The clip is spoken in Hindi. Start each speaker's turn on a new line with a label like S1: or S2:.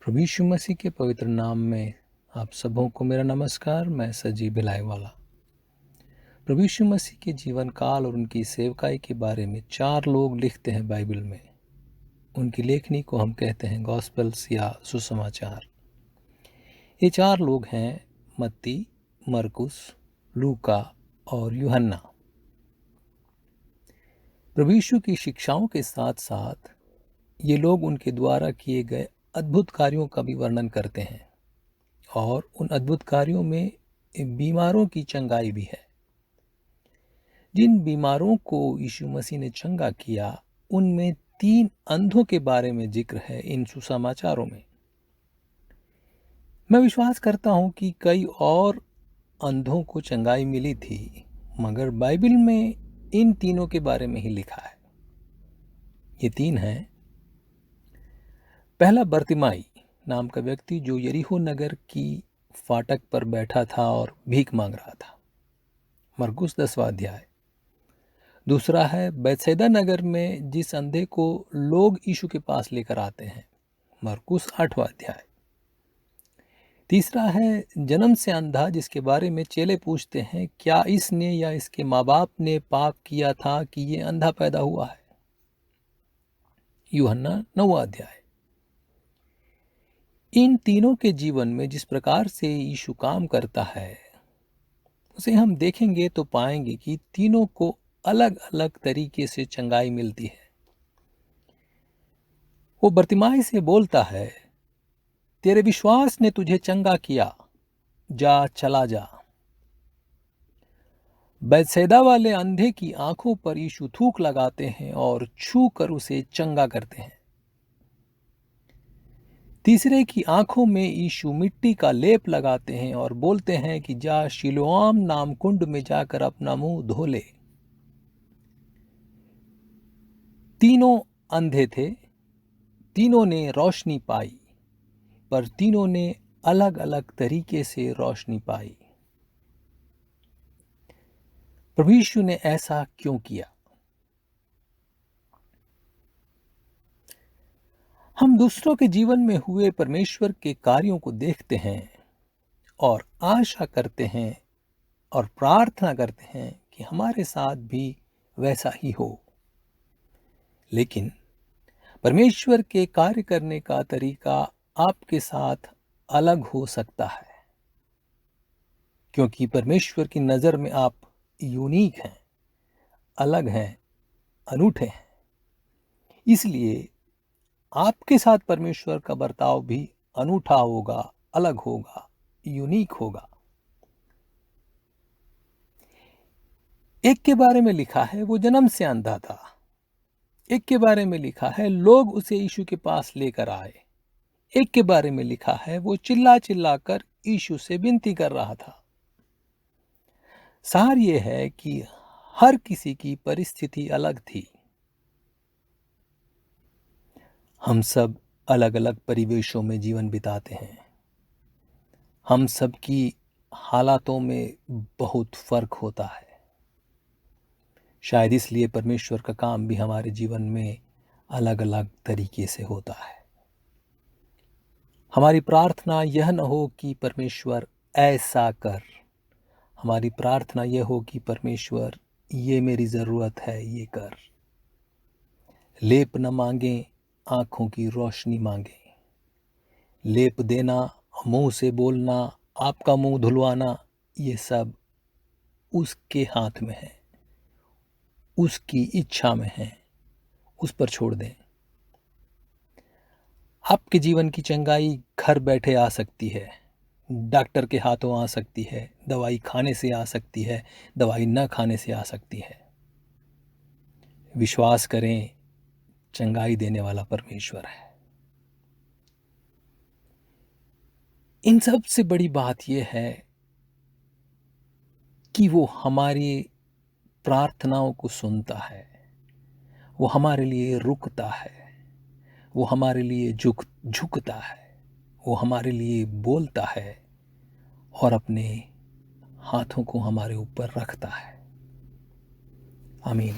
S1: प्रभु यीशु मसीह के पवित्र नाम में आप सबों को मेरा नमस्कार। मैं सजी भिलाई वाला। प्रभु यीशु मसीह के जीवन काल और उनकी सेवकाई के बारे में 4 लोग लिखते हैं बाइबल में। उनकी लेखनी को हम कहते हैं गॉस्पेल्स या सुसमाचार। ये 4 लोग हैं मत्ती, मरकुस, लूका और यूहन्ना। प्रभु यीशु की शिक्षाओं के साथ साथ ये लोग उनके द्वारा किए गए अद्भुत कार्यों का भी वर्णन करते हैं और उन अद्भुत कार्यों में बीमारों की चंगाई भी है। जिन बीमारों को यीशु मसीह ने चंगा किया उनमें 3 अंधों के बारे में जिक्र है इन सुसमाचारों में। मैं विश्वास करता हूं कि कई और अंधों को चंगाई मिली थी, मगर बाइबल में इन तीनों के बारे में ही लिखा है। ये 3 हैं। पहला बर्तिमाई नाम का व्यक्ति जो यरीहो नगर की फाटक पर बैठा था और भीख मांग रहा था, मरकुस 10वां अध्याय। दूसरा है बैतसैदा नगर में जिस अंधे को लोग यीशु के पास लेकर आते हैं, मरकुस 8वां अध्याय। तीसरा है जन्म से अंधा जिसके बारे में चेले पूछते हैं क्या इसने या इसके माँ बाप ने पाप किया था कि ये अंधा पैदा हुआ है, यूहन्ना 9वां अध्याय। इन तीनों के जीवन में जिस प्रकार से यीशु काम करता है उसे हम देखेंगे तो पाएंगे कि तीनों को अलग अलग तरीके से चंगाई मिलती है। वो बर्तिमाई से बोलता है, तेरे विश्वास ने तुझे चंगा किया, जा चला जा। बैतसैदा वाले अंधे की आंखों पर यीशु थूक लगाते हैं और छू कर उसे चंगा करते हैं। तीसरे की आंखों में यीशु मिट्टी का लेप लगाते हैं और बोलते हैं कि जा शिलोआम नाम कुंड में जाकर अपना मुंह धो ले। तीनों अंधे थे, तीनों ने रोशनी पाई, पर तीनों ने अलग अलग तरीके से रोशनी पाई। प्रभु यीशु ने ऐसा क्यों किया? हम दूसरों के जीवन में हुए परमेश्वर के कार्यों को देखते हैं और आशा करते हैं और प्रार्थना करते हैं कि हमारे साथ भी वैसा ही हो। लेकिन परमेश्वर के कार्य करने का तरीका आपके साथ अलग हो सकता है, क्योंकि परमेश्वर की नज़र में आप यूनिक हैं, अलग हैं, अनूठे हैं। इसलिए आपके साथ परमेश्वर का बर्ताव भी अनूठा होगा, अलग होगा, यूनिक होगा। एक के बारे में लिखा है वो जन्म से अंधा था। एक के बारे में लिखा है लोग उसे यीशु के पास लेकर आए। एक के बारे में लिखा है वो चिल्ला चिल्ला कर यीशु से विनती कर रहा था। सार ये है कि हर किसी की परिस्थिति अलग थी। हम सब अलग अलग परिवेशों में जीवन बिताते हैं। हम सब की हालातों में बहुत फर्क होता है। शायद इसलिए परमेश्वर का काम भी हमारे जीवन में अलग अलग तरीके से होता है। हमारी प्रार्थना यह न हो कि परमेश्वर ऐसा कर, हमारी प्रार्थना यह हो कि परमेश्वर ये मेरी ज़रूरत है, ये कर। लेप न मांगें, आंखों की रोशनी मांगें। लेप देना, मुंह से बोलना, आपका मुंह धुलवाना, ये सब उसके हाथ में है, उसकी इच्छा में है, उस पर छोड़ दें। आपके जीवन की चंगाई घर बैठे आ सकती है, डॉक्टर के हाथों आ सकती है, दवाई खाने से आ सकती है, दवाई न खाने से आ सकती है। विश्वास करें, चंगाई देने वाला परमेश्वर है। इन सब से बड़ी बात यह है कि वो हमारी प्रार्थनाओं को सुनता है, वो हमारे लिए रुकता है, वो हमारे लिए झुकता है, वो हमारे लिए बोलता है और अपने हाथों को हमारे ऊपर रखता है। आमीन।